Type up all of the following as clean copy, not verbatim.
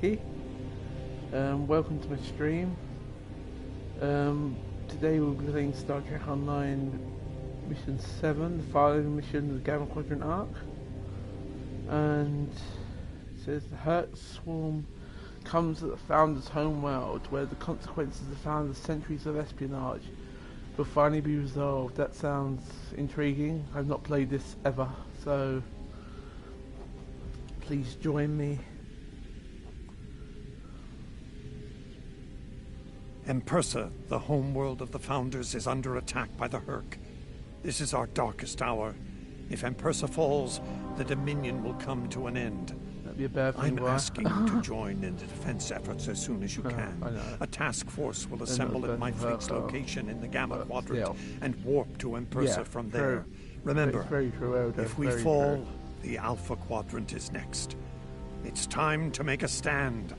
Ricky. Welcome to my stream. Today we'll be playing Star Trek Online Mission 7, the following mission of the Gamma Quadrant arc. And it says the Herc swarm comes at the Founder's home world, where the consequences of the Founder's centuries of espionage will finally be resolved. That sounds intriguing. I've not played this ever, so please join me. Empersa, the homeworld of the Founders, is under attack by the Herc. This is our darkest hour. If Empersa falls, the Dominion will come to an end. That'd be a bad thing. I'm asking you to join in the defense efforts as soon as you can. A task force will assemble at my fleet's location in the Gamma Quadrant and warp to Empersa from there. Remember, if we fall, the Alpha Quadrant is next. It's time to make a stand.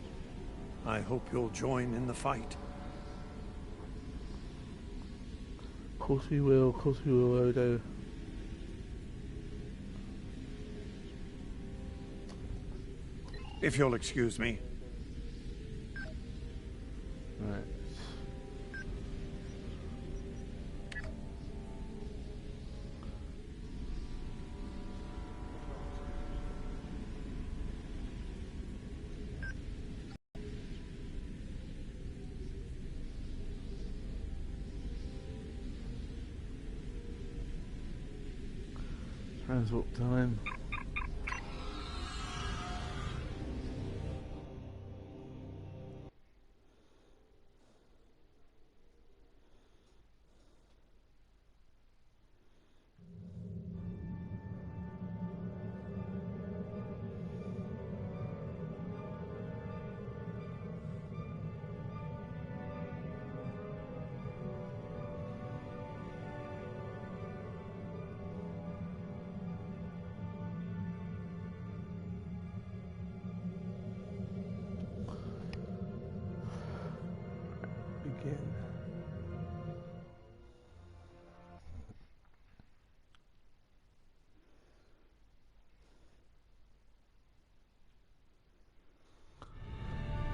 I hope you'll join in the fight. Of course we will, Odo. If you'll excuse me. Right. Transwarp time.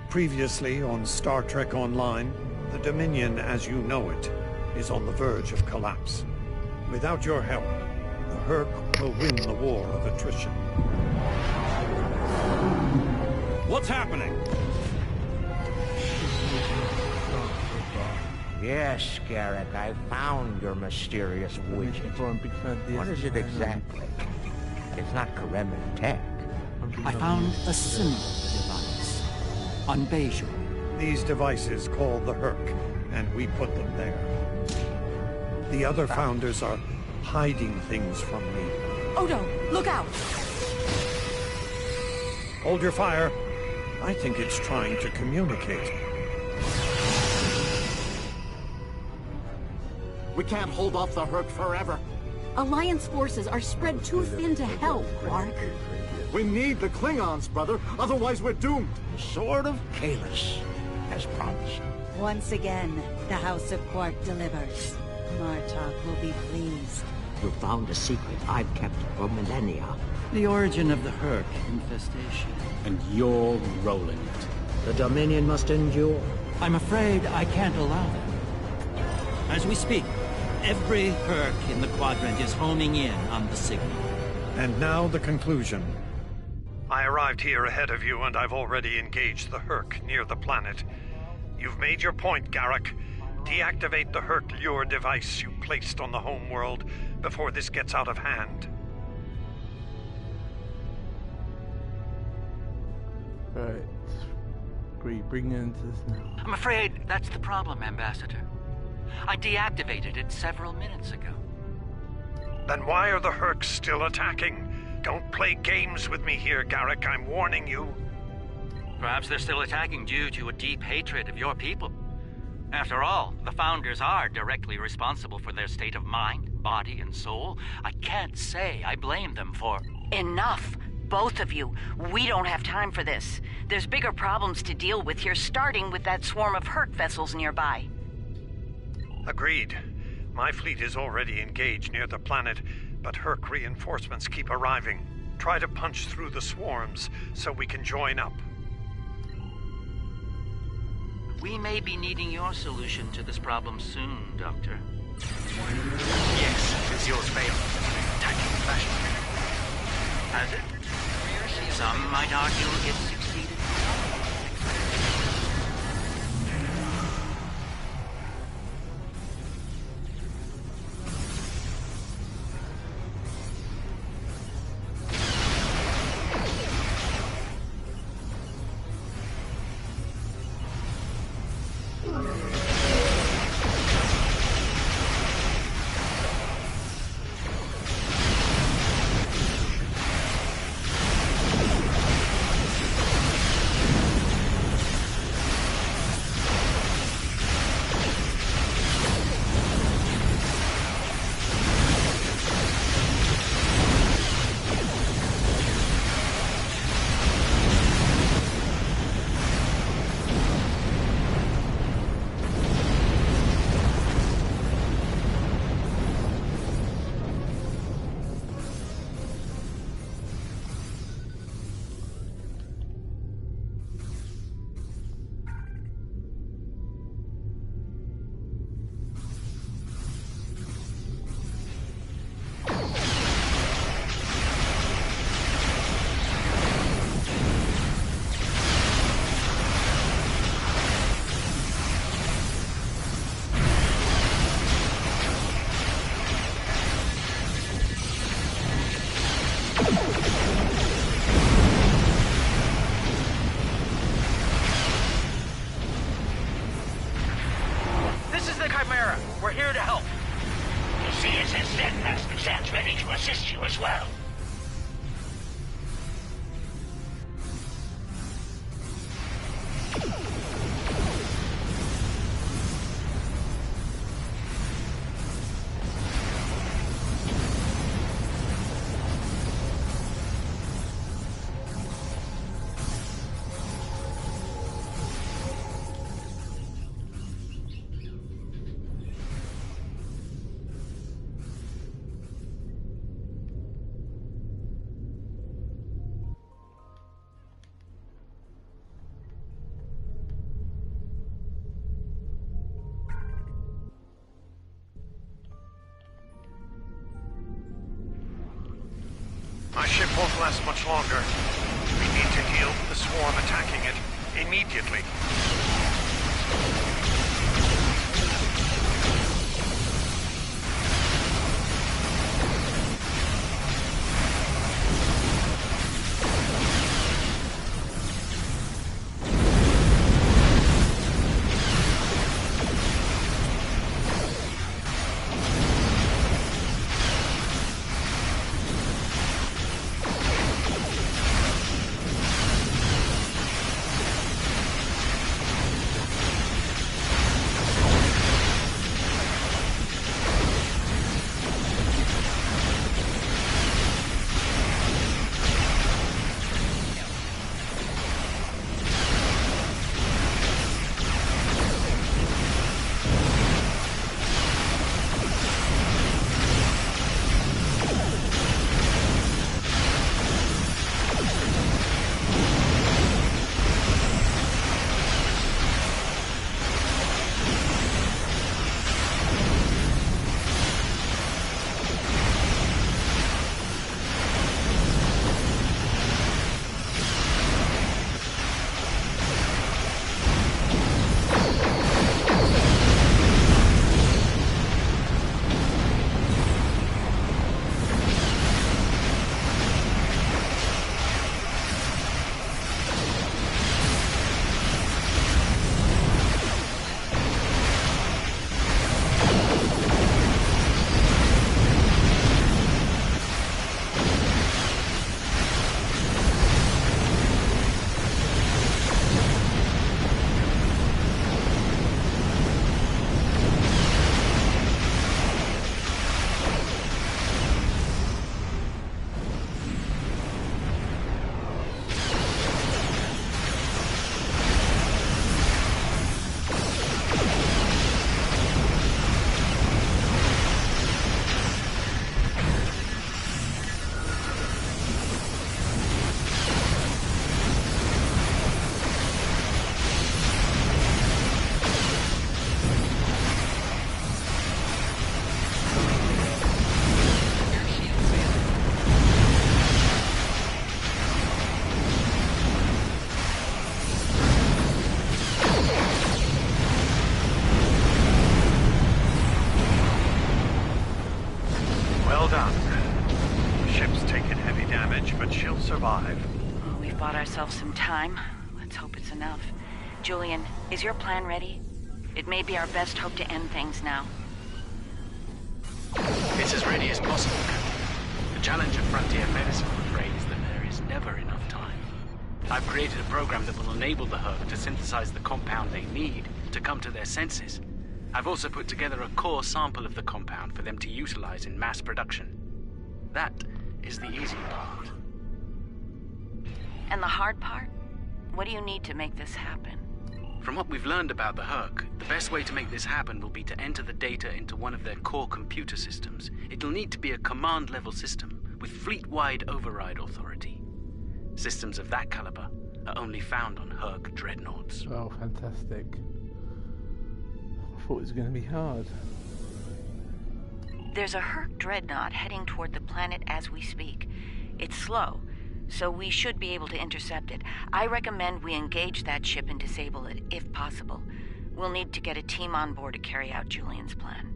Previously on Star Trek Online, the Dominion as you know it is on the verge of collapse. Without your help, the Herc will win the war of attrition. What's happening? Yes, Garrick, I found your mysterious widget. What is it exactly? It's not Kremen tech. I found a similar device on Bejor. These devices call the Herc, and we put them there. The other Founders are hiding things from me. Odo, look out! Hold your fire. I think it's trying to communicate. We can't hold off the Herc forever. Alliance forces are spread too thin to help, Quark. We need the Klingons, brother. Otherwise, we're doomed. Sword of Kahless, as promised. Once again, the House of Quark delivers. Martok will be pleased. You found a secret I've kept for millennia. The origin of the Herc infestation. And you're rolling it. The Dominion must endure. I'm afraid I can't allow that. As we speak, every Herc in the Quadrant is homing in on the signal. And now the conclusion. I arrived here ahead of you, and I've already engaged the Herc near the planet. You've made your point, Garrick. Deactivate the Herc lure device you placed on the home world before this gets out of hand. Right. Agree, bring it into this now. I'm afraid that's the problem, Ambassador. I deactivated it several minutes ago. Then why are the Hercs still attacking? Don't play games with me here, Garrick. I'm warning you. Perhaps they're still attacking due to a deep hatred of your people. After all, the Founders are directly responsible for their state of mind, body, and soul. I can't say I blame them for... Enough! Both of you. We don't have time for this. There's bigger problems to deal with here, starting with that swarm of Herc vessels nearby. Agreed. My fleet is already engaged near the planet, but Herc reinforcements keep arriving. Try to punch through the swarms so we can join up. We may be needing your solution to this problem soon, Doctor. Yes, since yours failed. Attacking fashion. Has it? Some might argue it succeeded. We're here to help. You see, it says Steadfast stands ready to assist you as well. My ship won't last much longer. We need to deal with the swarm attacking it immediately. time. Let's hope it's enough. Julian, is your plan ready? It may be our best hope to end things now. It's as ready as possible, Captain. The challenge of frontier medicine, I'm afraid, is that there is never enough time. I've created a program that will enable the Herc to synthesize the compound they need to come to their senses. I've also put together a core sample of the compound for them to utilize in mass production. That is the easy part. And the hard part? What do you need to make this happen? From what we've learned about the Herc, the best way to make this happen will be to enter the data into one of their core computer systems. It'll need to be a command-level system with fleet-wide override authority. Systems of that caliber are only found on Herc dreadnoughts. Oh, fantastic. I thought it was going to be hard. There's a Herc dreadnought heading toward the planet as we speak. It's slow, so we should be able to intercept it. I recommend we engage that ship and disable it, if possible. We'll need to get a team on board to carry out Julian's plan.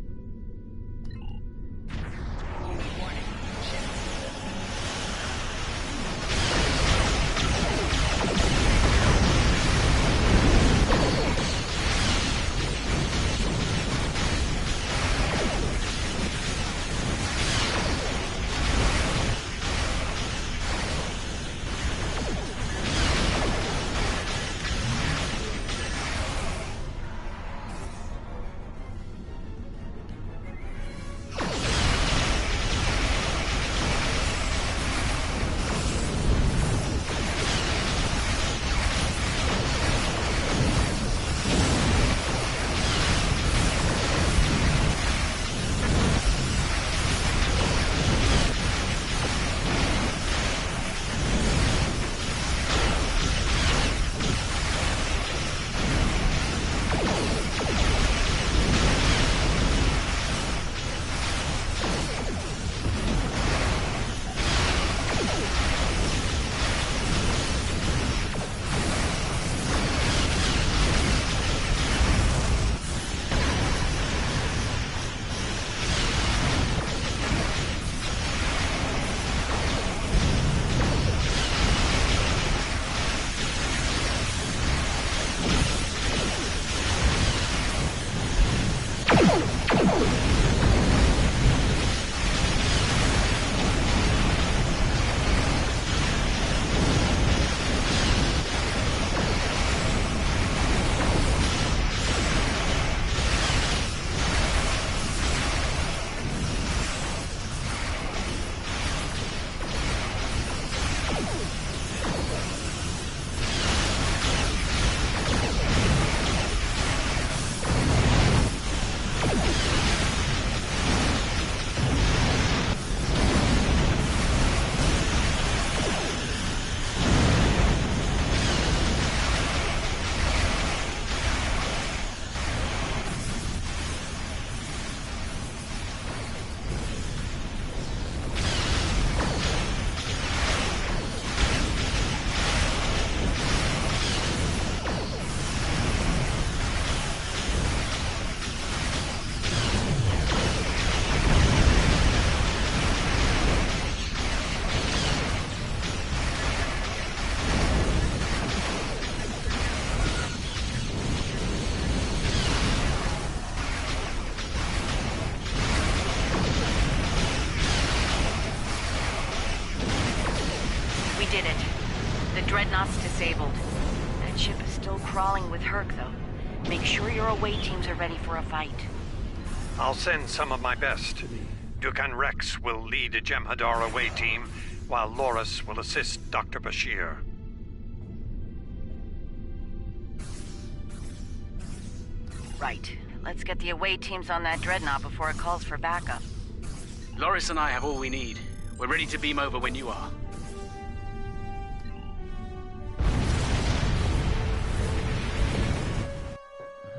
Dreadnought's disabled. That ship is still crawling with Herc, though. Make sure your away teams are ready for a fight. I'll send some of my best. Dukan Rex will lead a Jem'Hadar away team, while Loris will assist Dr. Bashir. Right. Let's get the away teams on that Dreadnought before it calls for backup. Loris and I have all we need. We're ready to beam over when you are.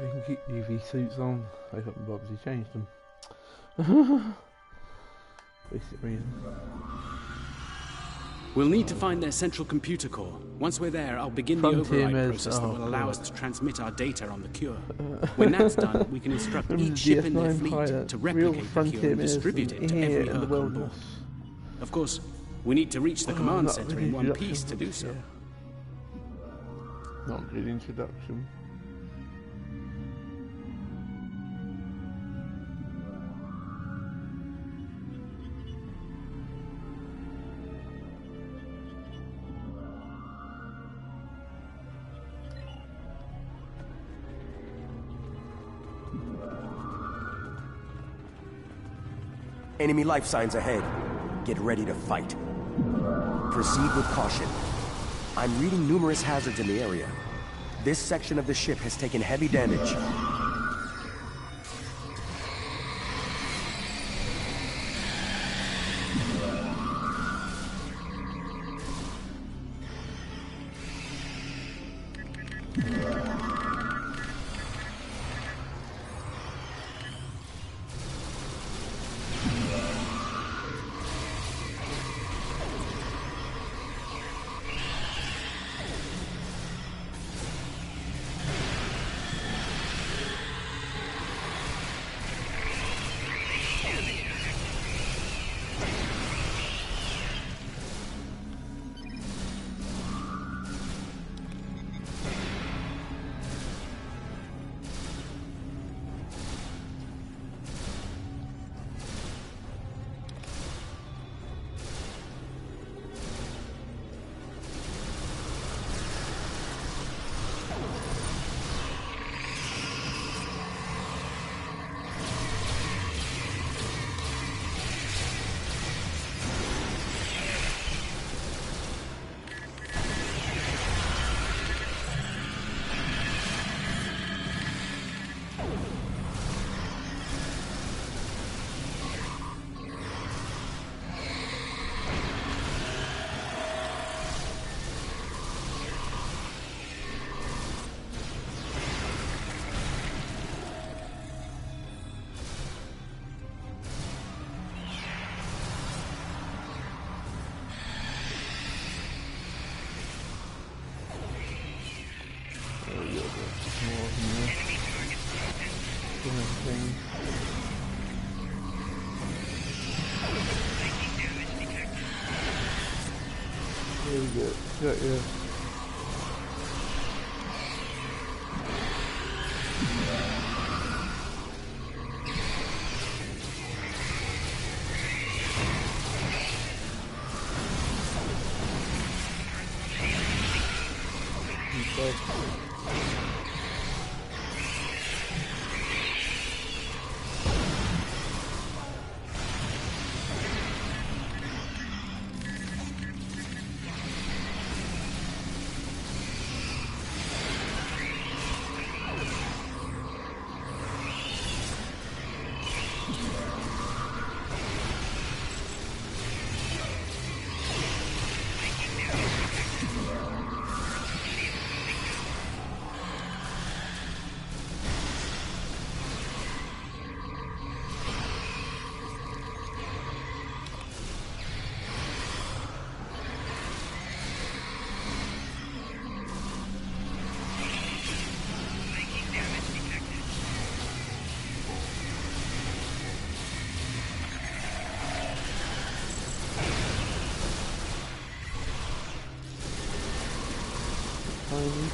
We can keep UV suits on. I haven't obviously changed them. Basic reason. We'll need to find their central computer core. Once we're there, I'll begin the override process that will allow us to transmit our data on the cure. When that's done, we can instruct each ship in their fleet to replicate the cure and distribute it to every Herc on board. Of course, we need to reach the command center in one piece to do so. Not a good introduction. Enemy life signs ahead. Get ready to fight. Proceed with caution. I'm reading numerous hazards in the area. This section of the ship has taken heavy damage. Yeah.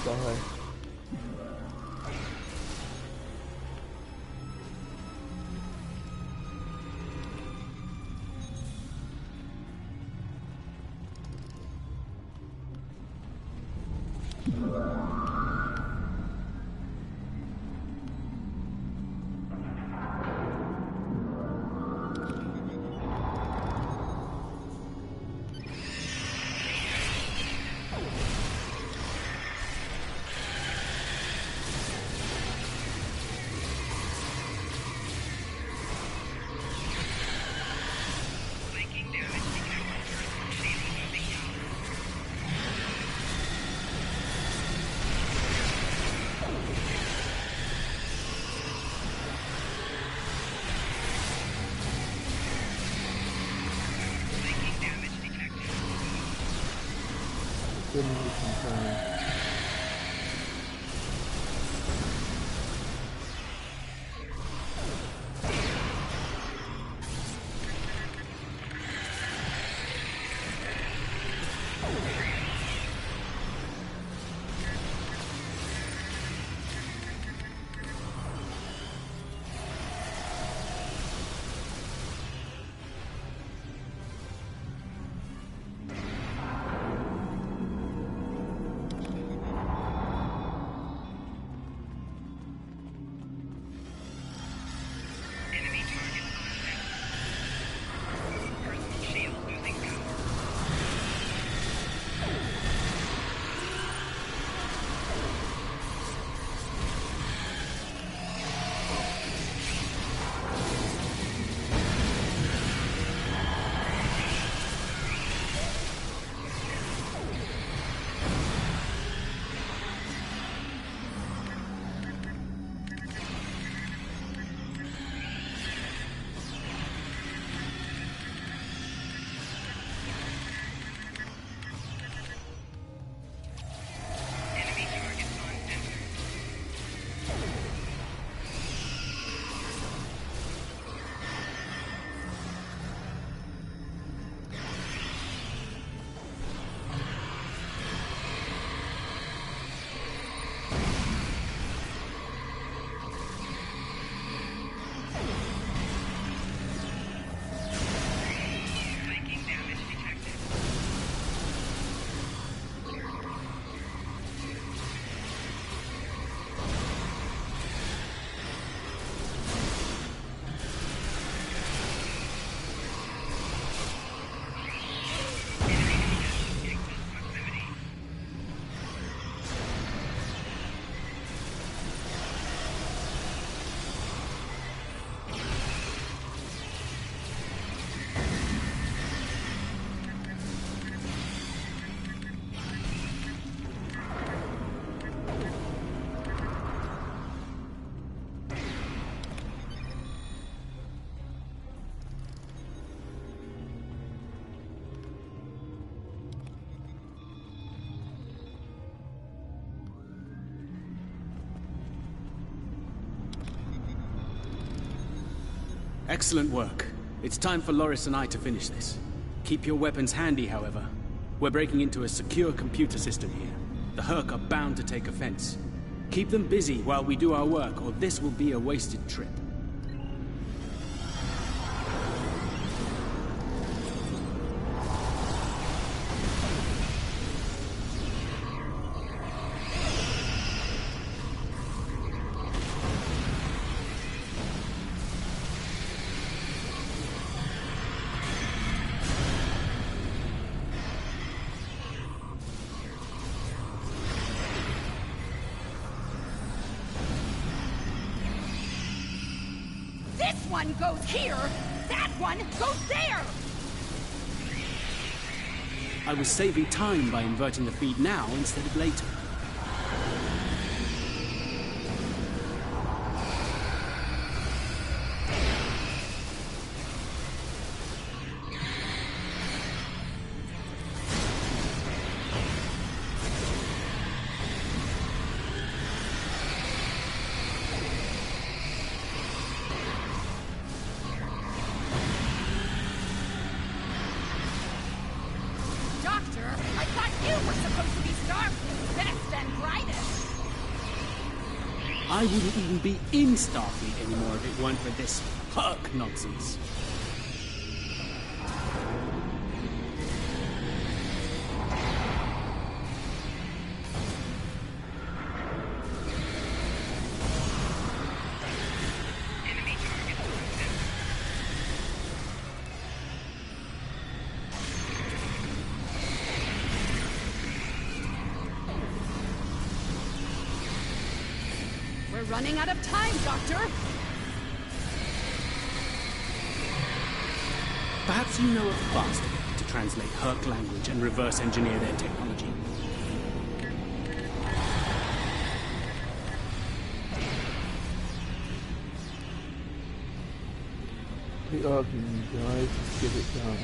Die. Excellent work. It's time for Loris and I to finish this. Keep your weapons handy, however. We're breaking into a secure computer system here. The Herc are bound to take offense. Keep them busy while we do our work, or this will be a wasted trip. One goes here, that one goes there! I was saving time by inverting the feed now instead of later. I wouldn't even be in Starfleet anymore if it weren't for this Herc nonsense. Running out of time, Doctor! Perhaps you know a faster way to translate Herc language and reverse engineer their technology. Keep arguing, you guys. Get it done.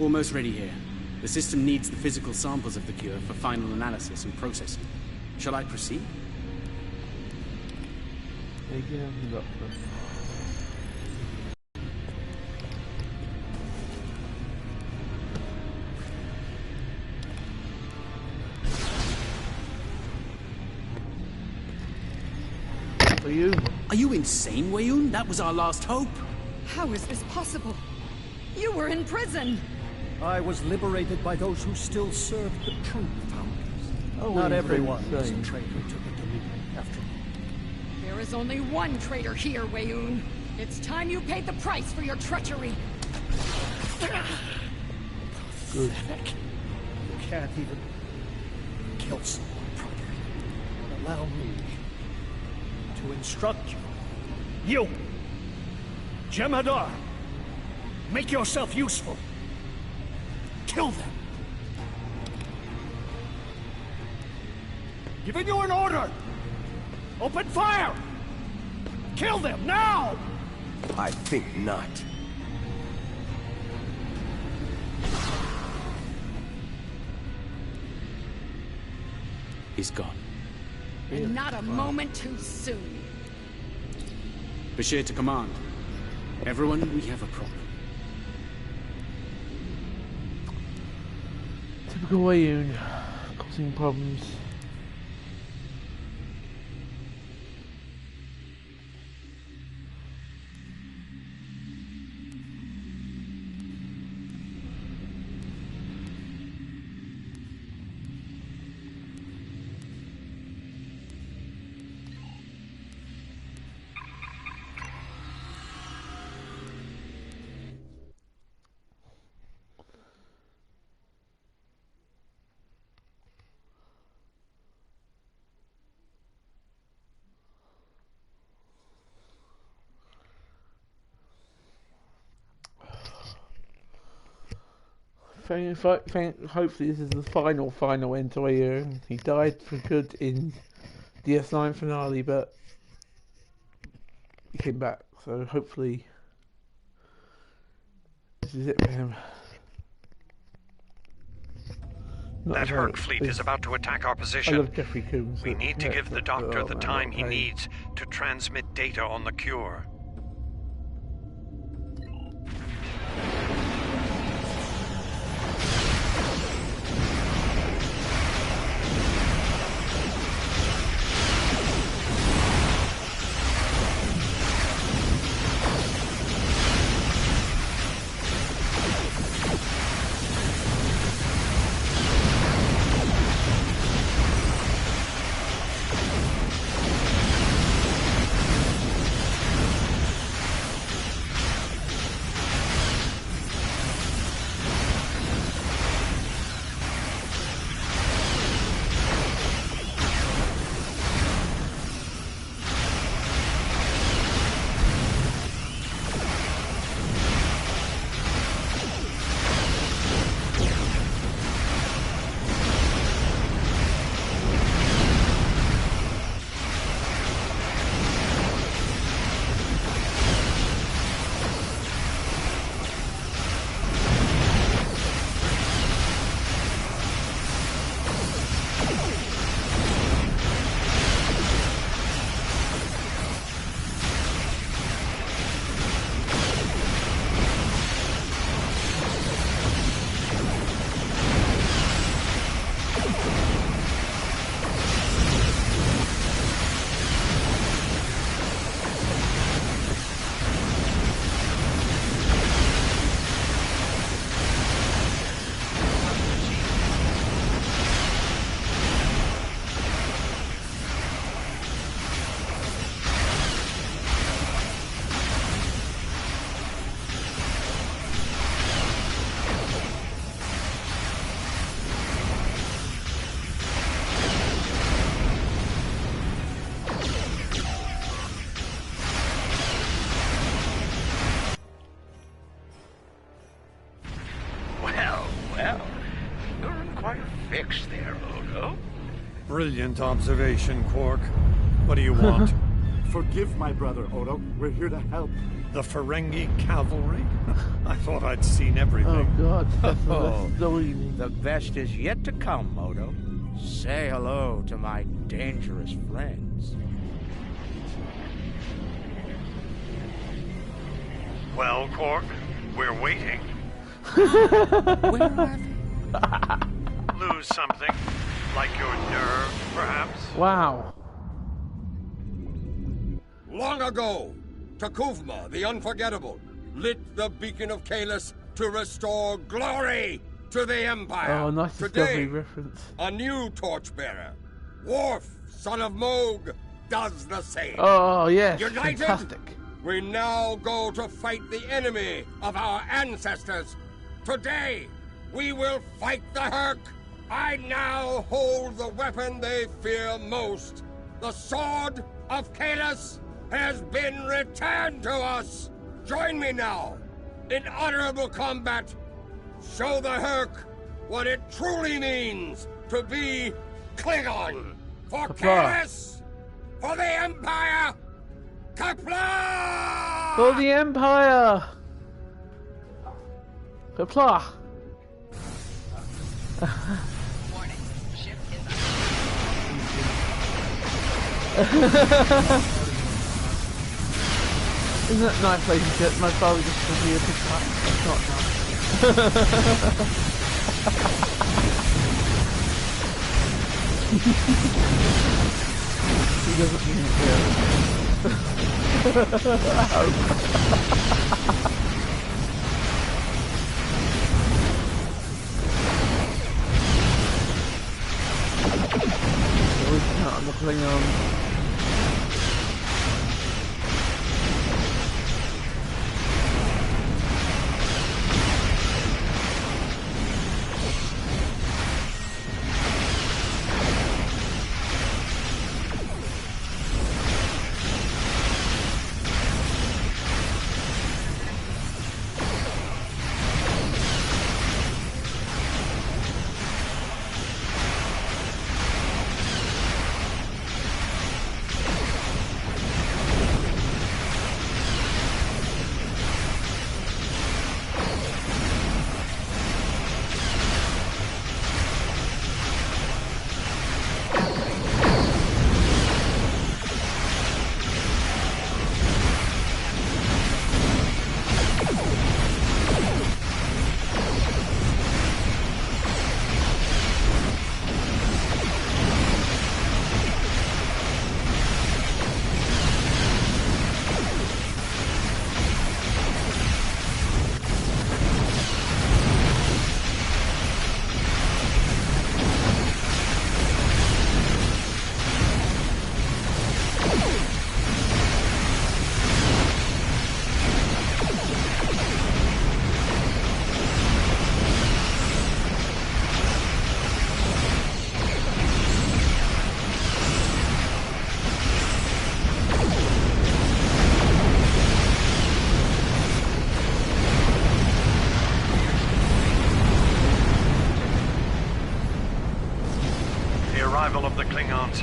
Almost ready here. The system needs the physical samples of the cure for final analysis and processing. Shall I proceed? Again, Doctor. Are you insane, Weyoun? That was our last hope. How is this possible? You were in prison. I was liberated by those who still served the true founders. Not everyone was a traitor to the Dominion, after all. There is only one traitor here, Weyoun. It's time you paid the price for your treachery. Good. You can't even kill someone properly. Allow me. Allow me to finish this. Weyoun, are you insane? That was our last hope. How is this possible? You were in prison. I will liberated by those who still served the true founders. Not everyone was a traitor to the Dominion, after all. There is only one traitor here, Weyoun. It's time you paid the price for your treachery. Good. to instruct you. You, Jem'Hadar, make yourself useful. Kill them. Giving you an order! Open fire! Kill them, now! I think not. He's gone. And not a moment too soon. Bashir to command. Everyone, we have a problem. Typical Wayoon, causing problems. Hopefully this is the final end to Wayoon. He died for good in DS9 finale, but he came back, so hopefully this is it for him. That Herc fleet is about to attack our position. I love Jeffrey Combs. We need to give the Doctor the time he needs to transmit data on the cure. Brilliant observation, Quark. What do you want? Forgive my brother, Odo. We're here to help. The Ferengi cavalry? I thought I'd seen everything. Oh, God. The best is yet to come, Odo. Say hello to my dangerous friends. Well, Quark, we're waiting. Where are they? Lose something. Like your nerve, perhaps? Wow. Long ago, Takuvma, the Unforgettable, lit the beacon of Kahless to restore glory to the Empire. Oh, nice Discovery reference. A new torchbearer, Worf, son of Moog, does the same. Oh, yes. United, fantastic. We now go to fight the enemy of our ancestors. Today, we will fight the Herc. I now hold the weapon they fear most, the sword of Kalis has been returned to us. Join me now in honorable combat. Show the Herc what it truly means to be Klingon. For Kalis, for the Empire, Kapla! For the Empire! Kapla! Warning, ship is Isn't that nice, ladies and gentlemen? My father just told me a big cut. It's not nice. He doesn't mean it. I'm not playing on.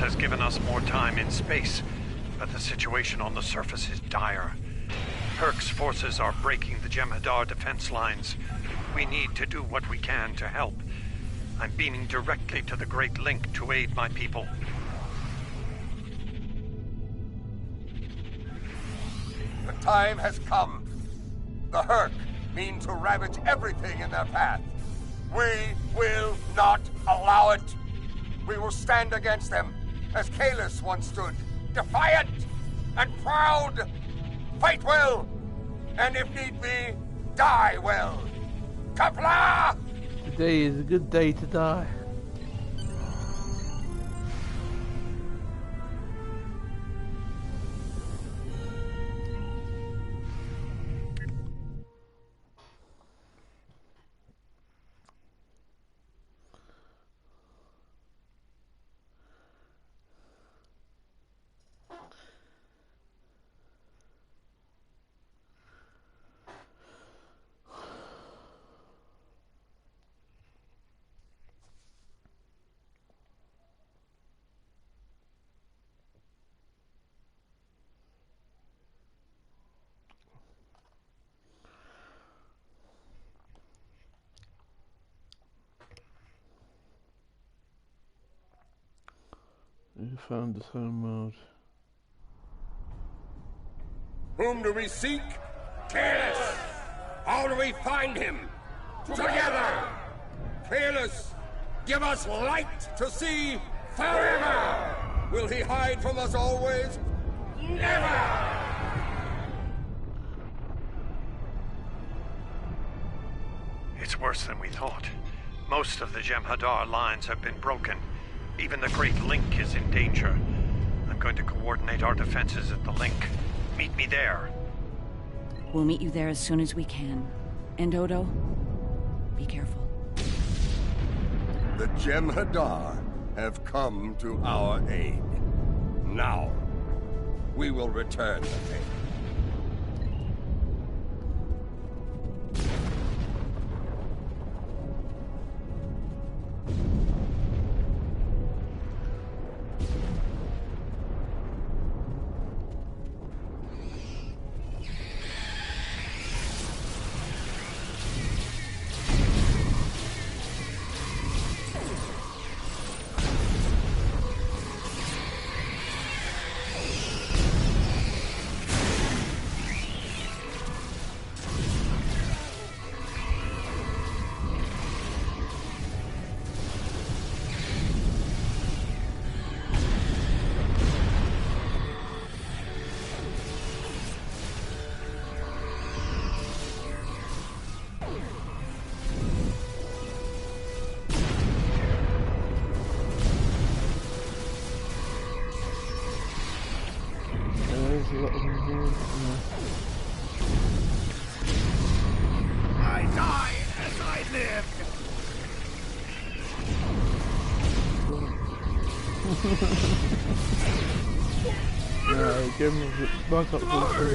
Has given us more time in space, but the situation on the surface is dire. Herc's forces are breaking the Jem'Hadar defense lines. We need to do what we can to help. I'm beaming directly to the Great Link to aid my people. The time has come. The Herc mean to ravage everything in their path. We will not allow it. We will stand against them, as Kalis once stood, defiant and proud. Fight well, and if need be, die well. Kapla! Today is a good day to die. You found the home mode. Whom do we seek? Kalis! How do we find him? Together! Kalis, give us light to see forever! Will he hide from us always? Never! It's worse than we thought. Most of the Jem'Hadar lines have been broken. Even the Great Link is in danger. I'm going to coordinate our defenses at the link. Meet me there. We'll meet you there as soon as we can. And Odo, be careful. The Jem'Hadar have come to our aid. Now, we will return the favor. I died as I lived. No, give him a back up for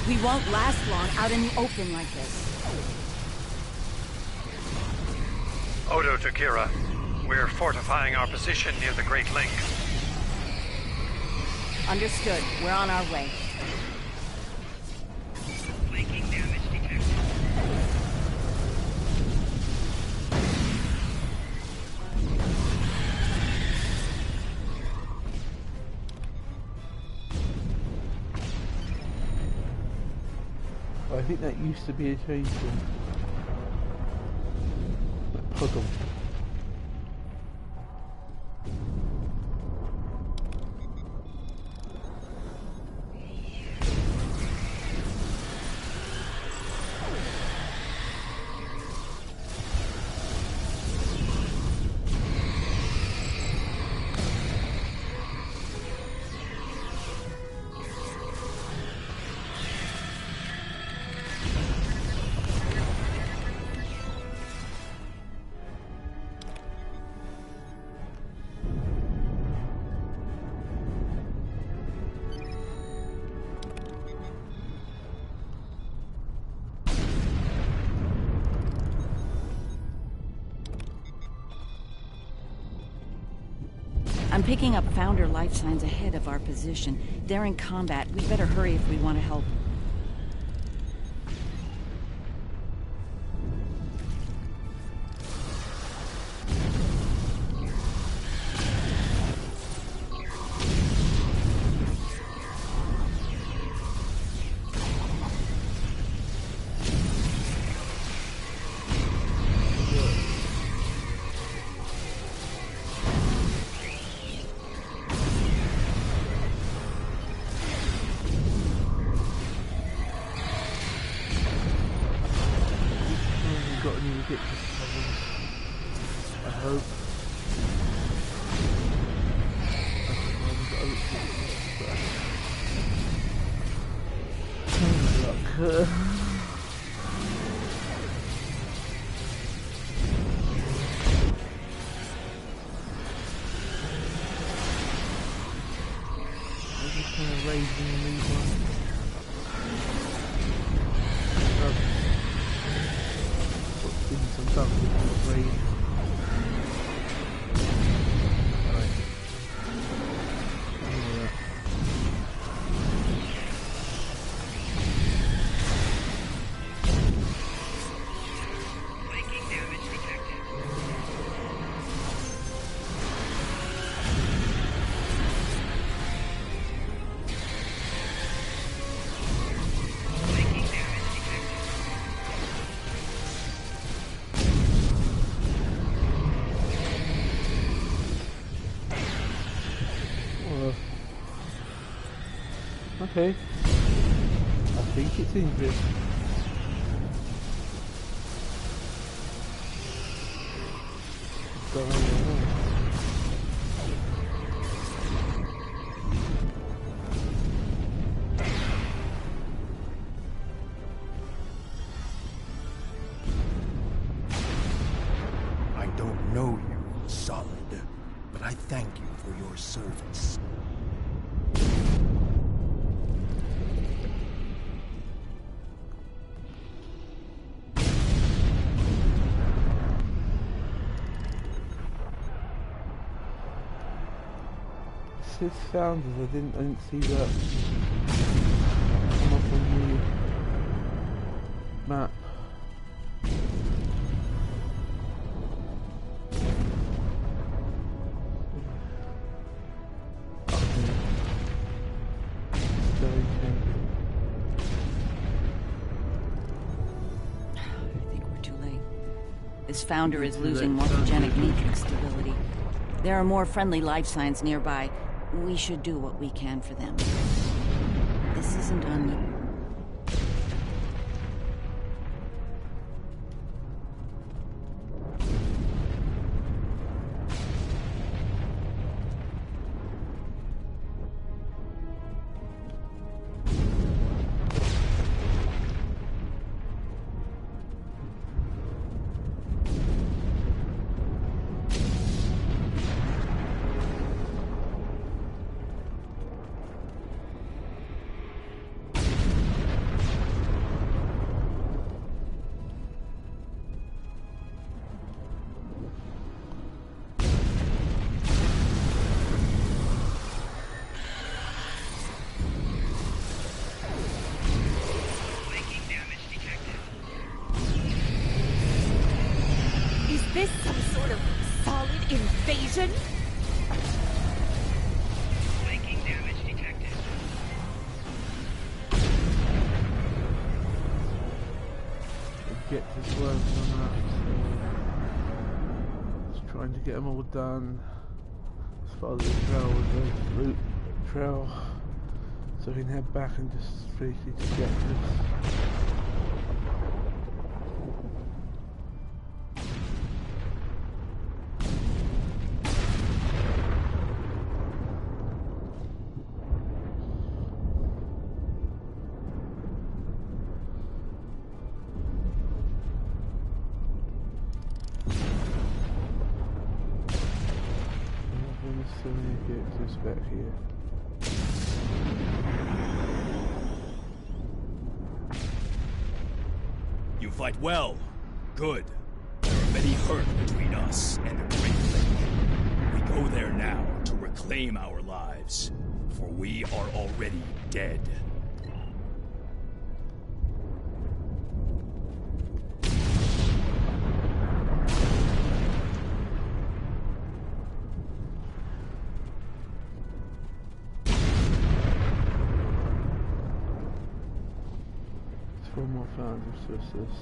We won't last long out in the open like this. Odo to Kira. We're fortifying our position near the Great Lake. Understood. We're on our way. Flanking damage detected. I think that used to be a station. Puddle. I'm picking up Founder life signs ahead of our position. They're in combat. We better hurry if we want to help. Okay. I think it's Ingrid. I don't know you, Solid, but I thank you for your service. It sounds as I didn't see that come up on the map. I think we're too late. This founder is losing morphogenic matrix stability. There are more friendly life signs nearby. We should do what we can for them. This isn't on... This some sort of solid invasion? Flanking damage detected. Get this work on that, so just trying to get them all done as far as the trail with the loot trail, so we can head back and just finish these objectives. Back here. You fight well. Good. There are many hurt between us and a great lake. We go there now to reclaim our lives, for we are already dead. One more founder, so it's this.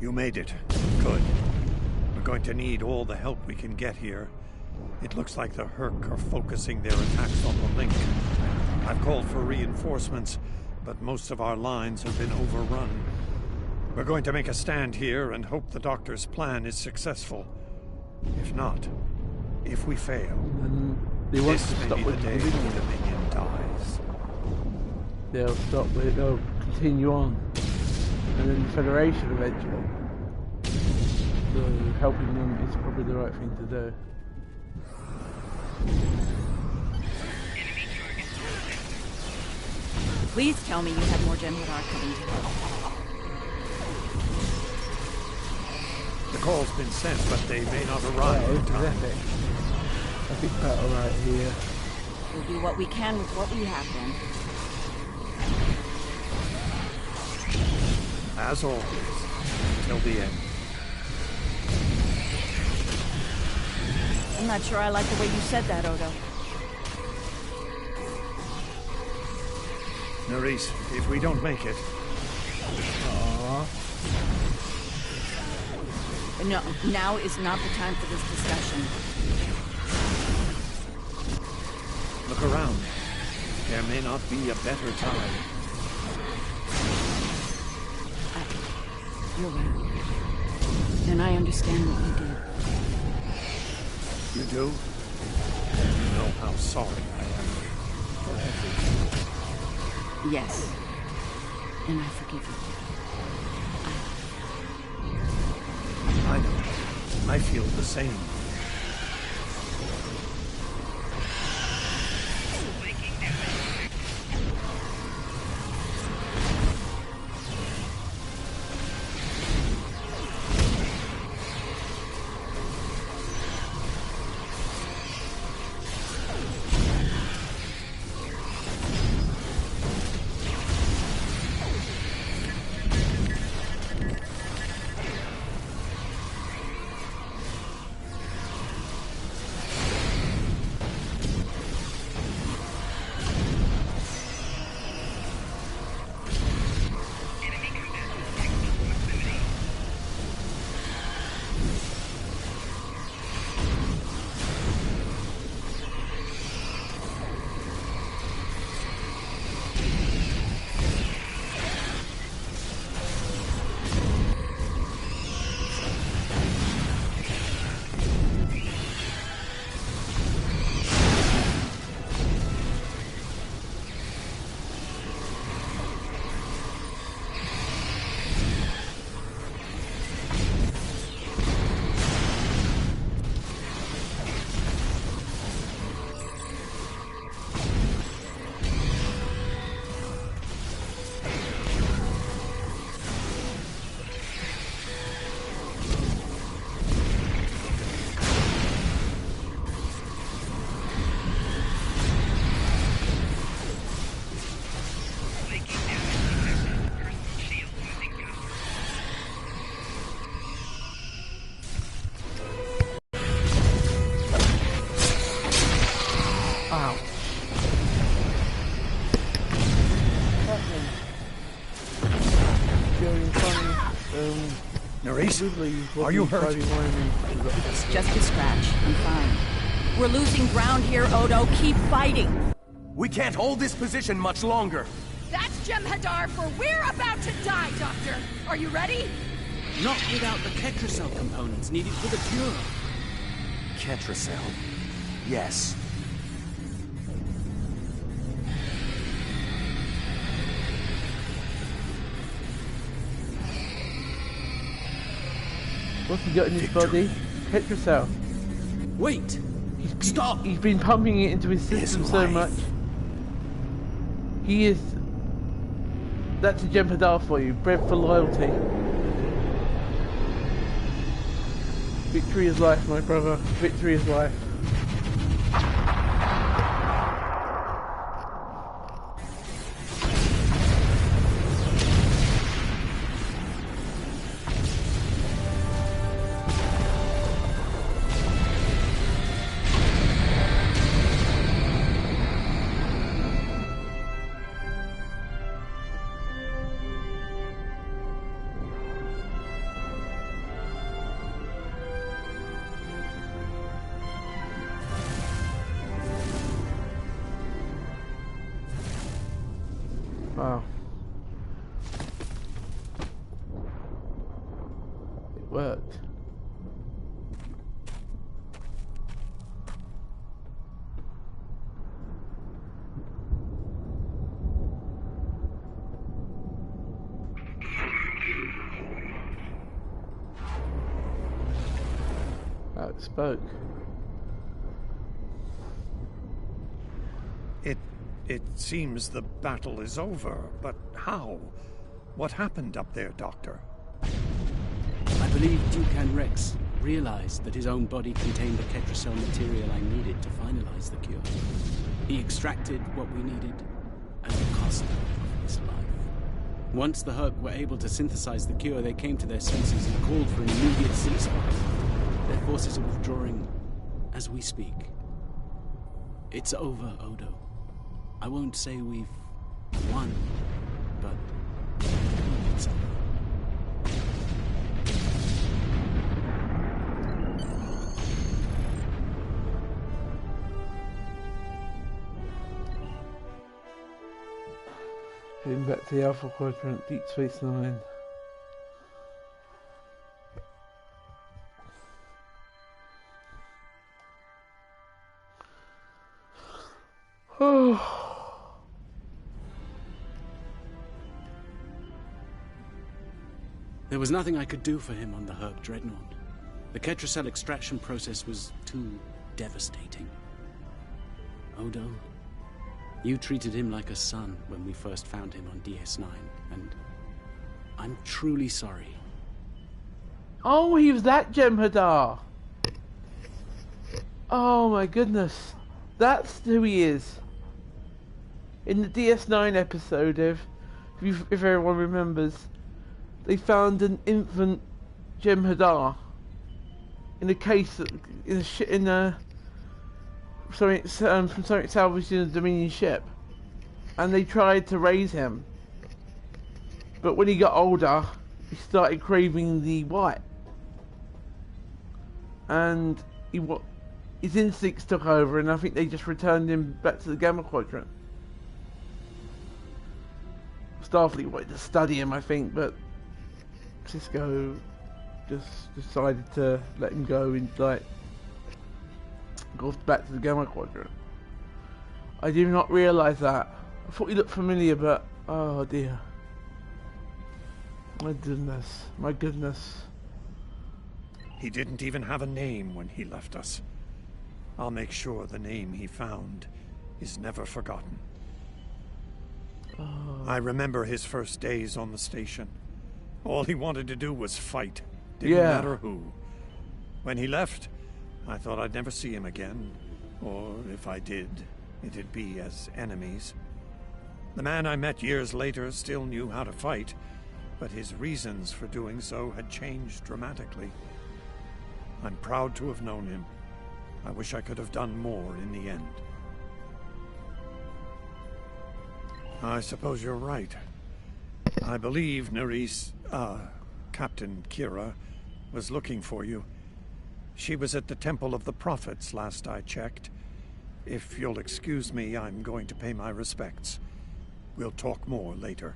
You made it. Good. We're going to need all the help we can get here. It looks like the Herc are focusing their attacks on the link. I've called for reinforcements, but most of our lines have been overrun. We're going to make a stand here and hope the Doctor's plan is successful. If not, if we fail, this may be the day the Dominion dies. They'll stop with, they'll continue on. And then the Federation eventually. So helping them is probably the right thing to do. Please tell me you have more Jem'Hadar coming to help. The call's been sent, but they may not arrive in time. I think battle right here. We'll do what we can with what we have then. As always, till the end. I'm not sure I like the way you said that, Odo. Nerys, if we don't make it... No, now is not the time for this discussion. Look around. There may not be a better time. You're right. And I understand what you did. You do? You know how sorry I am for everything. Yes. And I forgive you. I know. I feel the same. Are you hurt? It's just a scratch. I'm fine. We're losing ground here, Odo. Keep fighting. We can't hold this position much longer. That's Jem'Hadar, for we're about to die, Doctor. Are you ready? Not without the Ketracel components needed for the cure. Ketracel? Yes. What's he got in his body? Ketracel. Wait! Stop! He's been pumping it into his system so much. He is... That's a Jem'Hadar for you. Bred for loyalty. Victory is life, my brother. Victory is life. Wow. It worked. Oh, it spoke. It seems the battle is over, but how? What happened up there, Doctor? I believe Dukan Rex realized that his own body contained the Ketracel material I needed to finalize the cure. He extracted what we needed at the cost of his life. Once the Herc were able to synthesize the cure, they came to their senses and called for an immediate ceasefire. Their forces are withdrawing as we speak. It's over, Odo. I won't say we've won, but it's over. Heading back to the Alpha Quadrant, Deep Space Nine. Oh. There was nothing I could do for him on the Herc Dreadnought. The Ketracel extraction process was too devastating. Odo, you treated him like a son when we first found him on DS9, and I'm truly sorry. Oh, he was that Jem'Hadar! Oh my goodness. That's who he is. In the DS9 episode, if everyone remembers, they found an infant Jem'Hadar in a case from something salvaged in a Dominion ship, and they tried to raise him, but when he got older, he started craving the white, and his instincts took over, and I think they just returned him back to the Gamma Quadrant. Starfleet wanted to study him, I think, but Cisco just decided to let him go and go back to the Gamma Quadrant. I did not realise that. I thought he looked familiar, but oh dear. My goodness, my goodness. He didn't even have a name when he left us. I'll make sure the name he found is never forgotten. Oh. I remember his first days on the station. All he wanted to do was fight. Didn't matter who. When he left, I thought I'd never see him again. Or if I did, it'd be as enemies. The man I met years later still knew how to fight, but his reasons for doing so had changed dramatically. I'm proud to have known him. I wish I could have done more in the end. I suppose you're right. I believe Captain Kira was looking for you. She was at the Temple of the Prophets last I checked. If you'll excuse me, I'm going to pay my respects. We'll talk more later.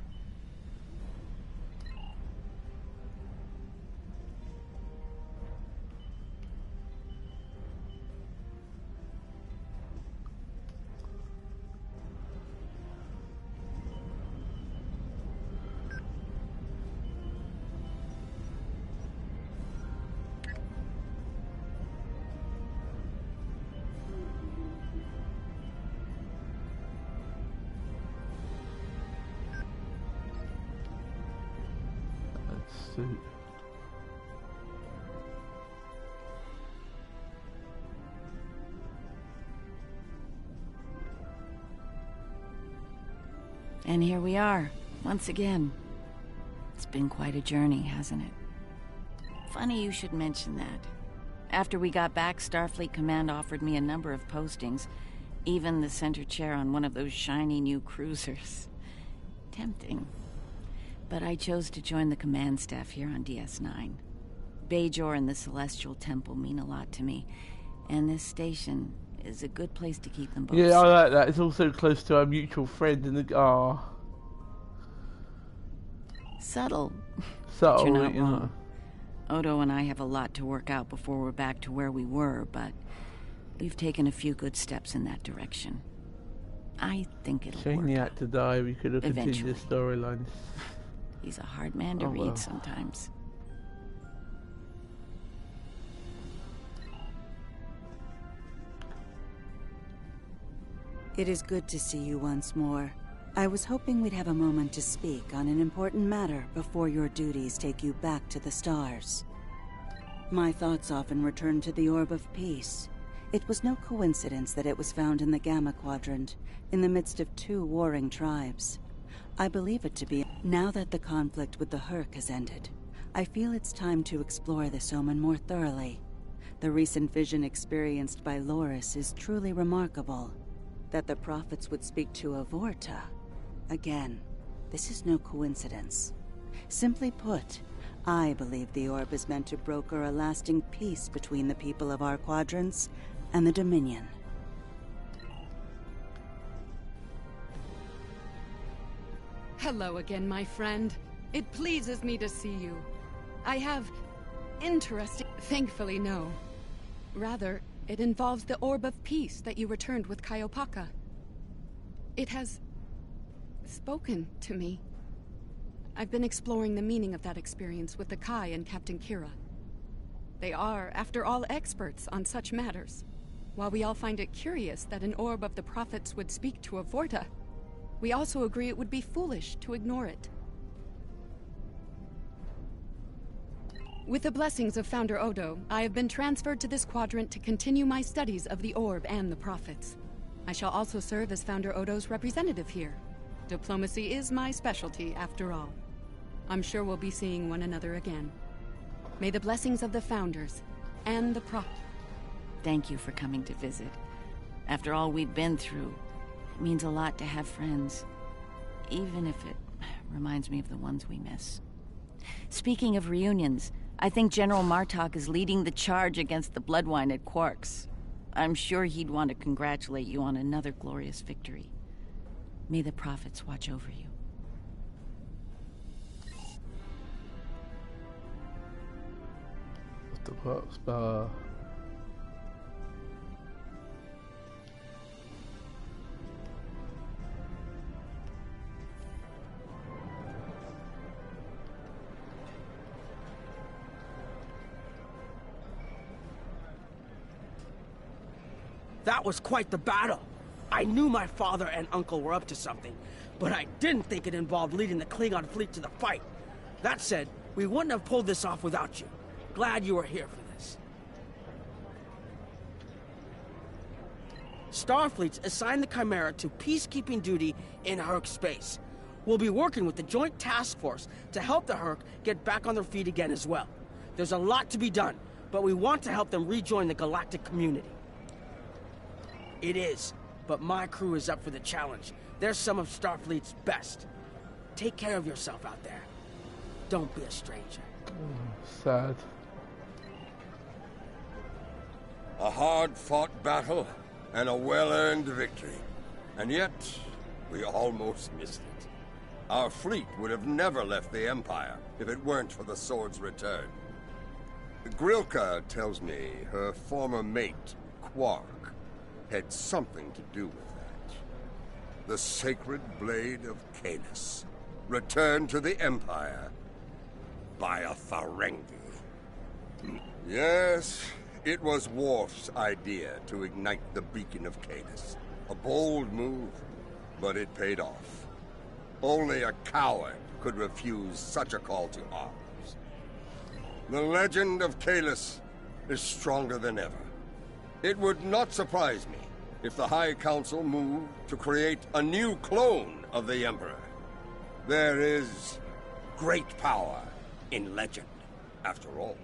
And here we are, once again. It's been quite a journey, hasn't it? Funny you should mention that. After we got back, Starfleet Command offered me a number of postings, even the center chair on one of those shiny new cruisers. Tempting. But I chose to join the command staff here on DS9. Bajor and the Celestial Temple mean a lot to me, and this station is a good place to keep them both. Yeah, I like that. It's also close to our mutual friend in the... Subtle. So, you're not wrong. Odo and I have a lot to work out before we're back to where we were, but we've taken a few good steps in that direction. I think it'll work. Shane had to die. We could have Eventually. continued the storylines. He's a hard man to read sometimes. It is good to see you once more. I was hoping we'd have a moment to speak on an important matter before your duties take you back to the stars. My thoughts often return to the Orb of Peace. It was no coincidence that it was found in the Gamma Quadrant, in the midst of 2 warring tribes. I believe it to be. Now that the conflict with the Herc has ended, I feel it's time to explore this omen more thoroughly. The recent vision experienced by Loris is truly remarkable. That the prophets would speak to a Vorta. Again, this is no coincidence. Simply put, I believe the orb is meant to broker a lasting peace between the people of our quadrants and the Dominion. Hello again, my friend. It pleases me to see you. I have interesting... Thankfully, no. Rather, it involves the Orb of Peace that you returned with Kaiopaka. It has spoken to me. I've been exploring the meaning of that experience with the Kai and Captain Kira. They are, after all, experts on such matters. While we all find it curious that an Orb of the Prophets would speak to a Vorta, we also agree it would be foolish to ignore it. With the blessings of Founder Odo, I have been transferred to this quadrant to continue my studies of the Orb and the Prophets. I shall also serve as Founder Odo's representative here. Diplomacy is my specialty, after all. I'm sure we'll be seeing one another again. May the blessings of the Founders and the Thank you for coming to visit. After all we've been through, it means a lot to have friends. Even if it reminds me of the ones we miss. Speaking of reunions, I think General Martok is leading the charge against the Bloodwine at Quark's. I'm sure he'd want to congratulate you on another glorious victory. May the prophets watch over you. What the Quark's bar? That was quite the battle. I knew my father and uncle were up to something, but I didn't think it involved leading the Klingon fleet to the fight. That said, we wouldn't have pulled this off without you. Glad you were here for this. Starfleet's assigned the Chimera to peacekeeping duty in Herc space. We'll be working with the Joint Task Force to help the Herc get back on their feet again as well. There's a lot to be done, but we want to help them rejoin the galactic community. It is, but my crew is up for the challenge. They're some of Starfleet's best. Take care of yourself out there. Don't be a stranger. Sad. A hard-fought battle and a well-earned victory. And yet, we almost missed it. Our fleet would have never left the Empire if it weren't for the sword's return. Grilka tells me her former mate, Quark, had something to do with that. The sacred blade of Canis, returned to the Empire by a Ferengi. Yes, it was Worf's idea to ignite the beacon of Canis. A bold move, but it paid off. Only a coward could refuse such a call to arms. The legend of Kahless is stronger than ever. It would not surprise me if the High Council moved to create a new clone of the Emperor. There is great power in legend, after all.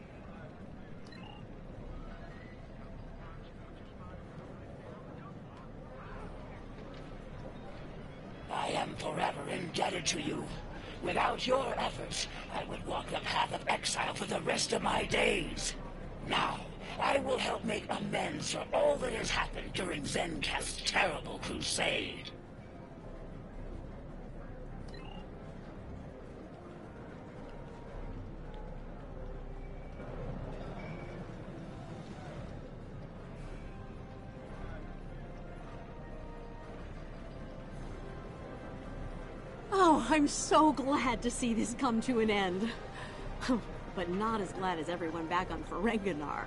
I am forever indebted to you. Without your efforts, I would walk the path of exile for the rest of my days. Now, I will help make amends for all that has happened during Zencast's terrible crusade. Oh, I'm so glad to see this come to an end. But not as glad as everyone back on Ferenginar.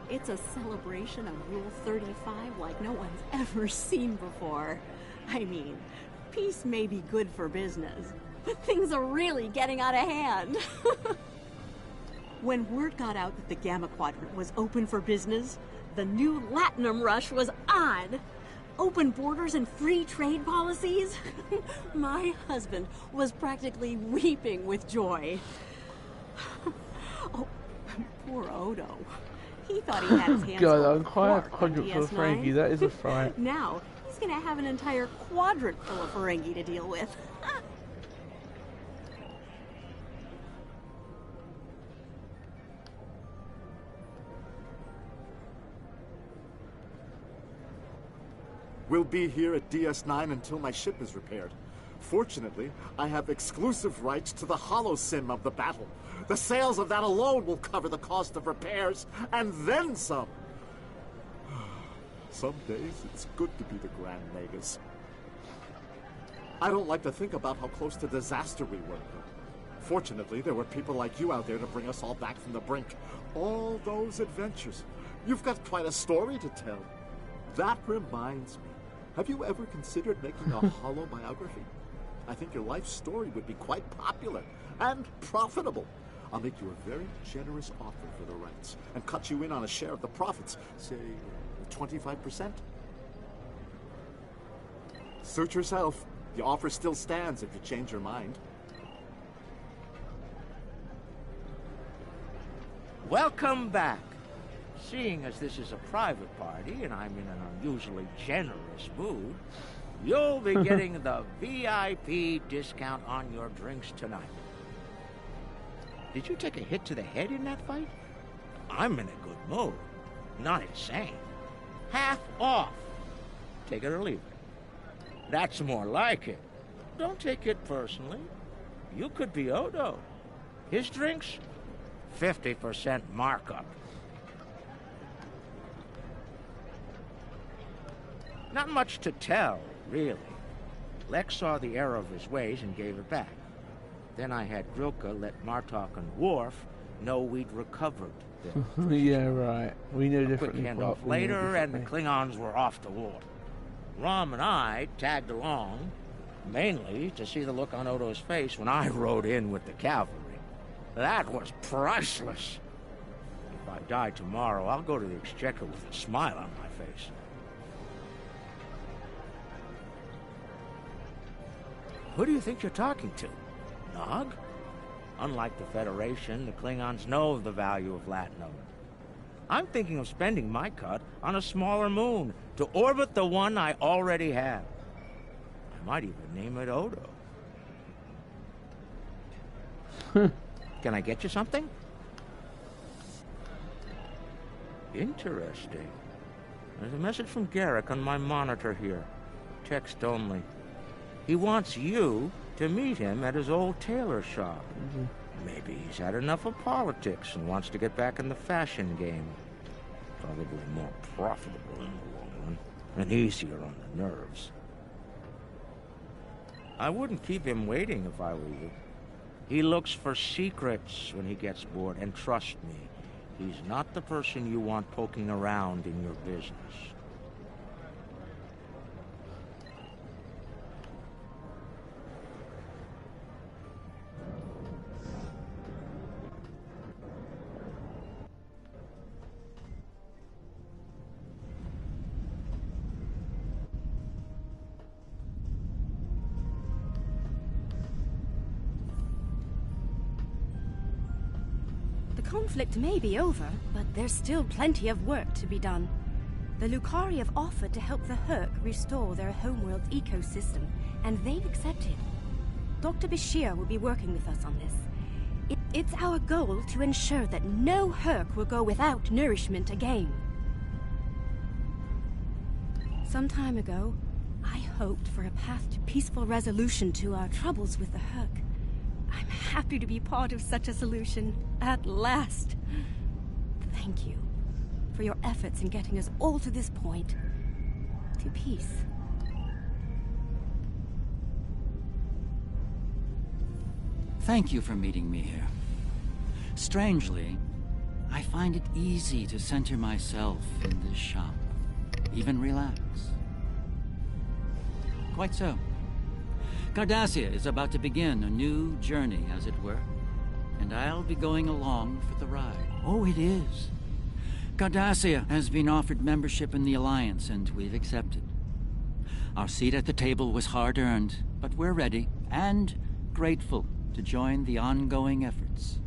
It's a celebration of Rule 35 like no one's ever seen before. I mean, peace may be good for business, but things are really getting out of hand. When word got out that the Gamma Quadrant was open for business, the new Latinum rush was on. Open borders and free trade policies? My husband was practically weeping with joy. Oh, poor Odo. He thought he had his hands God, full I'm of quite a quark on quadrant for DS9. Ferengi. That is a fright. Now, he's gonna have an entire quadrant full of Ferengi to deal with. We'll be here at DS9 until my ship is repaired. Fortunately, I have exclusive rights to the holosim of the battle. The sales of that alone will cover the cost of repairs, and then some. Some days, it's good to be the Grand Magus. I don't like to think about how close to disaster we were. Fortunately, there were people like you out there to bring us all back from the brink. All those adventures. You've got quite a story to tell. That reminds me. Have you ever considered making a holo-biography? I think your life story would be quite popular and profitable. I'll make you a very generous offer for the rights and cut you in on a share of the profits, say 25%. Suit yourself. The offer still stands if you change your mind. Welcome back. Seeing as this is a private party and I'm in an unusually generous mood, you'll be getting the VIP discount on your drinks tonight. Did you take a hit to the head in that fight? I'm in a good mood. Not insane. Half off. Take it or leave it. That's more like it. Don't take it personally. You could be Odo. His drinks, 50% markup. Not much to tell, really. Lex saw the error of his ways and gave it back. Then I had Grilka let Martok and Worf know we'd recovered them. Yeah, right. We knew differently. Quick handoff later, and the Klingons were off to war. Rom and I tagged along, mainly to see the look on Odo's face when I rode in with the cavalry. That was priceless. If I die tomorrow, I'll go to the Exchequer with a smile on my face. Who do you think you're talking to? Nog? Unlike the Federation, the Klingons know of the value of Latinum. I'm thinking of spending my cut on a smaller moon to orbit the one I already have. I might even name it Odo. Can I get you something? Interesting. There's a message from Garrick on my monitor here. Text only. He wants you to meet him at his old tailor shop. Maybe he's had enough of politics and wants to get back in the fashion game. Probably more profitable in the long run, and easier on the nerves. I wouldn't keep him waiting if I were you. He looks for secrets when he gets bored, and trust me, he's not the person you want poking around in your business. The conflict may be over, but there's still plenty of work to be done. The Lucari have offered to help the Herc restore their homeworld's ecosystem, and they've accepted. Dr. Bashir will be working with us on this. It's our goal to ensure that no Herc will go without nourishment again. Some time ago, I hoped for a path to peaceful resolution to our troubles with the Herc. I'm happy to be part of such a solution, at last. Thank you for your efforts in getting us all to this point, to peace. Thank you for meeting me here. Strangely, I find it easy to center myself in this shop, even relax. Quite so. Cardassia is about to begin a new journey, as it were, and I'll be going along for the ride. Oh, it is. Cardassia has been offered membership in the Alliance, and we've accepted. Our seat at the table was hard-earned, but we're ready and grateful to join the ongoing efforts.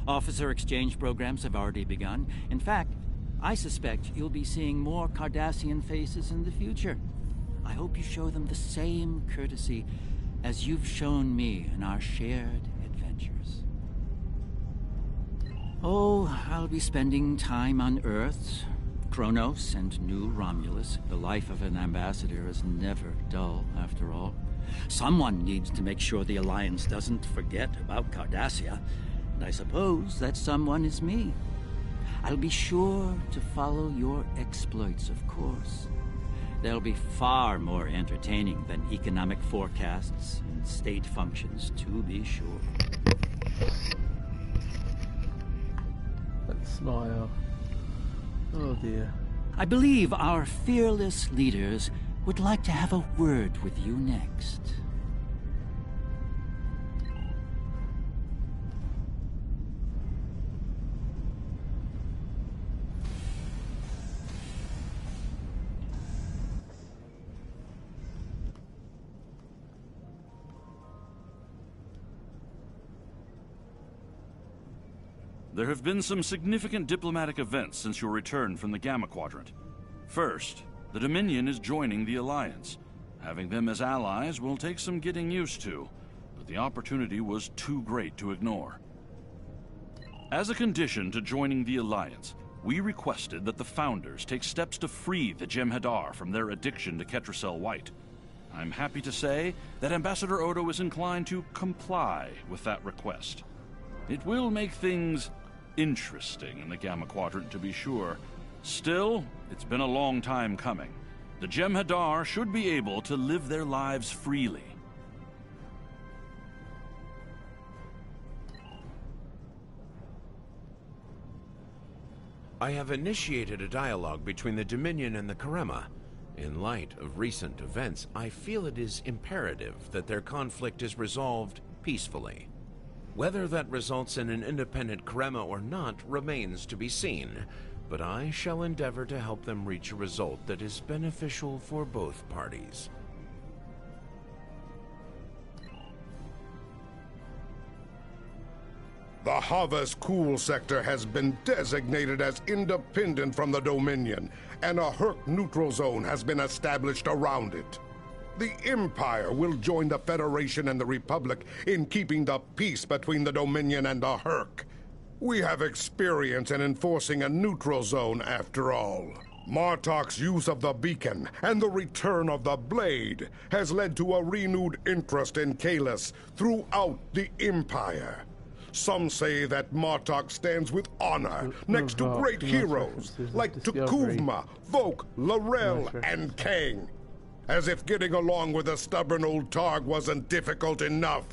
Officer exchange programs have already begun. In fact, I suspect you'll be seeing more Cardassian faces in the future. I hope you show them the same courtesy as you've shown me in our shared adventures. Oh, I'll be spending time on Earth, Kronos, and New Romulus. The life of an ambassador is never dull, after all. Someone needs to make sure the Alliance doesn't forget about Cardassia, and I suppose that someone is me. I'll be sure to follow your exploits, of course. They'll be far more entertaining than economic forecasts and state functions, to be sure. That smile. Oh dear. I believe our fearless leaders would like to have a word with you next. There have been some significant diplomatic events since your return from the Gamma Quadrant. First, the Dominion is joining the Alliance. Having them as allies will take some getting used to, but the opportunity was too great to ignore. As a condition to joining the Alliance, we requested that the Founders take steps to free the Jem'Hadar from their addiction to Ketracel White. I'm happy to say that Ambassador Odo is inclined to comply with that request. It will make things interesting in the Gamma Quadrant, to be sure. Still, it's been a long time coming. The Jem'Hadar should be able to live their lives freely. I have initiated a dialogue between the Dominion and the Karema. In light of recent events, I feel it is imperative that their conflict is resolved peacefully. Whether that results in an independent Karema or not remains to be seen, but I shall endeavor to help them reach a result that is beneficial for both parties. The Havas Cool sector has been designated as independent from the Dominion, and a Herc neutral zone has been established around it. The Empire will join the Federation and the Republic in keeping the peace between the Dominion and the Herc. We have experience in enforcing a neutral zone, after all. Martok's use of the beacon and the return of the blade has led to a renewed interest in Kahless throughout the Empire. Some say that Martok stands with honor next to great heroes like Tukuvma, Voke, L'Rell, and Kang. As if getting along with a stubborn old Targ wasn't difficult enough.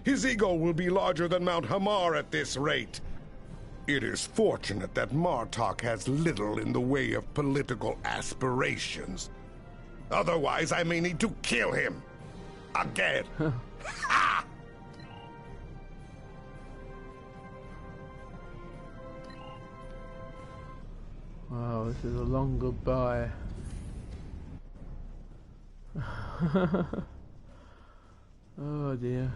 His ego will be larger than Mount Hamar at this rate. It is fortunate that Martok has little in the way of political aspirations. Otherwise, I may need to kill him. Again. Ha! Wow, this is a long goodbye. Oh dear.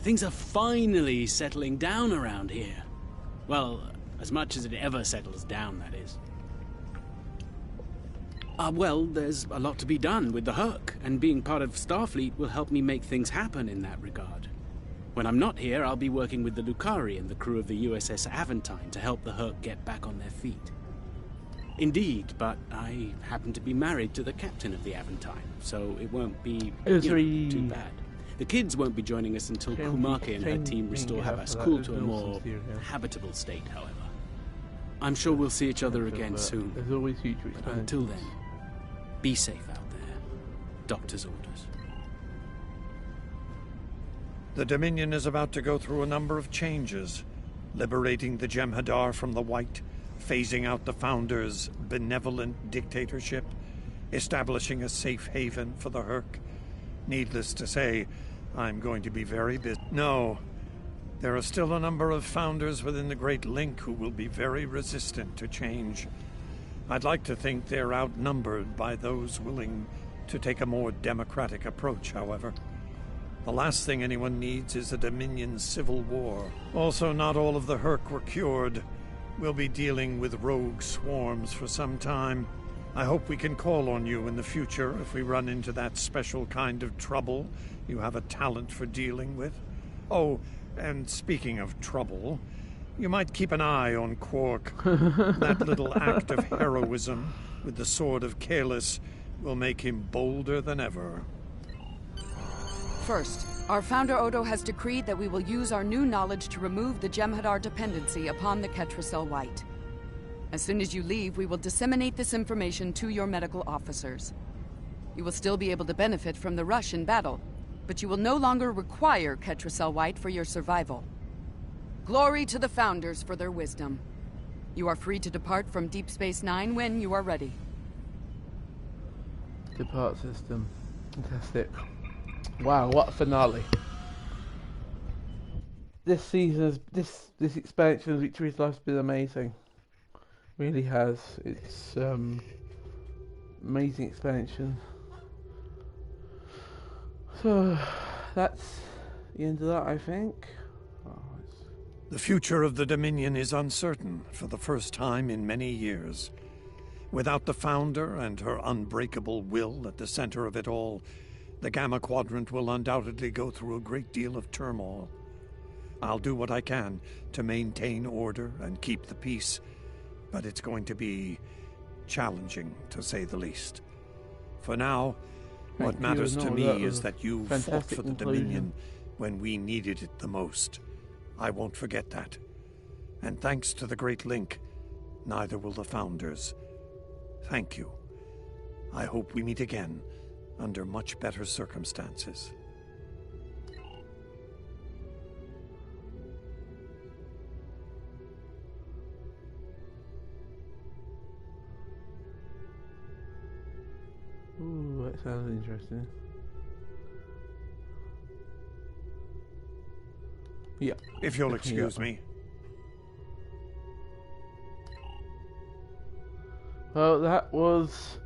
Things are finally settling down around here. Well, as much as it ever settles down, that is. Well, there's a lot to be done with the Herc, and being part of Starfleet will help me make things happen in that regard. When I'm not here, I'll be working with the Lucari and the crew of the USS Aventine to help the Herc get back on their feet. Indeed, but I happen to be married to the captain of the Aventine, so it won't be too bad. The kids won't be joining us until Kumake and her team restore Havas-Kul to a more habitable state, however. I'm sure we'll see each other again soon. There's always future but until then, be safe out there. Doctor's orders. The Dominion is about to go through a number of changes, liberating the Jem'Hadar from the White, phasing out the Founders' benevolent dictatorship, establishing a safe haven for the Herc. Needless to say, I'm going to be very busy. No, there are still a number of Founders within the Great Link who will be very resistant to change. I'd like to think they're outnumbered by those willing to take a more democratic approach, however. The last thing anyone needs is a Dominion civil war. Also, not all of the Herc were cured. We'll be dealing with rogue swarms for some time. I hope we can call on you in the future if we run into that special kind of trouble you have a talent for dealing with. Oh, and speaking of trouble, you might keep an eye on Quark. That little act of heroism with the Sword of Kahless will make him bolder than ever. First, our founder Odo has decreed that we will use our new knowledge to remove the Jem'Hadar dependency upon the Ketracel White. As soon as you leave, we will disseminate this information to your medical officers. You will still be able to benefit from the rush in battle, but you will no longer require Ketracel White for your survival. Glory to the Founders for their wisdom. You are free to depart from Deep Space Nine when you are ready. Depart system. Fantastic. Wow, what a finale. This season's, this expansion of Victorious Life has been amazing. Really has. It's amazing expansion. So that's the end of that, I think. The future of the Dominion is uncertain for the first time in many years. Without the Founder and her unbreakable will at the center of it all, the Gamma Quadrant will undoubtedly go through a great deal of turmoil. I'll do what I can to maintain order and keep the peace, but it's going to be challenging, to say the least. For now, what matters to me is that you fought for the Dominion when we needed it the most. I won't forget that. And thanks to the Great Link, neither will the Founders. Thank you. I hope we meet again under much better circumstances. Ooh, that sounds interesting. Yeah. If you'll excuse me. Well, that was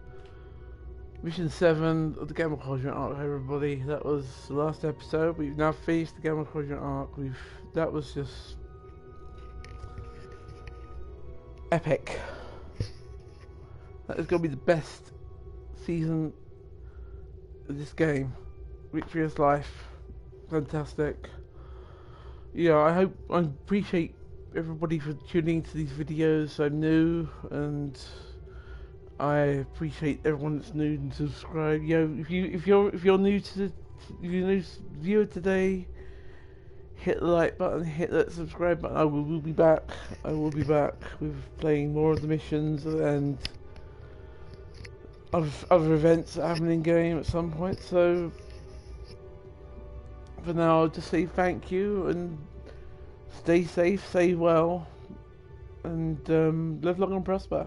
Mission 7 of the Gamma Quadrant arc, everybody. That was the last episode. We've now finished the Gamma Quadrant arc. That was just epic. That is going to be the best season of this game. Victorious Life. Fantastic. Yeah, I appreciate everybody for tuning into these videos. I'm new, and I appreciate everyone that's new and subscribed. If you're new to the viewer today, hit the like button, hit that subscribe button. I will be back. I will be back with playing more of the missions and other events that happen in game at some point. So for now, I'll just say thank you and stay safe, stay well, and live long and prosper.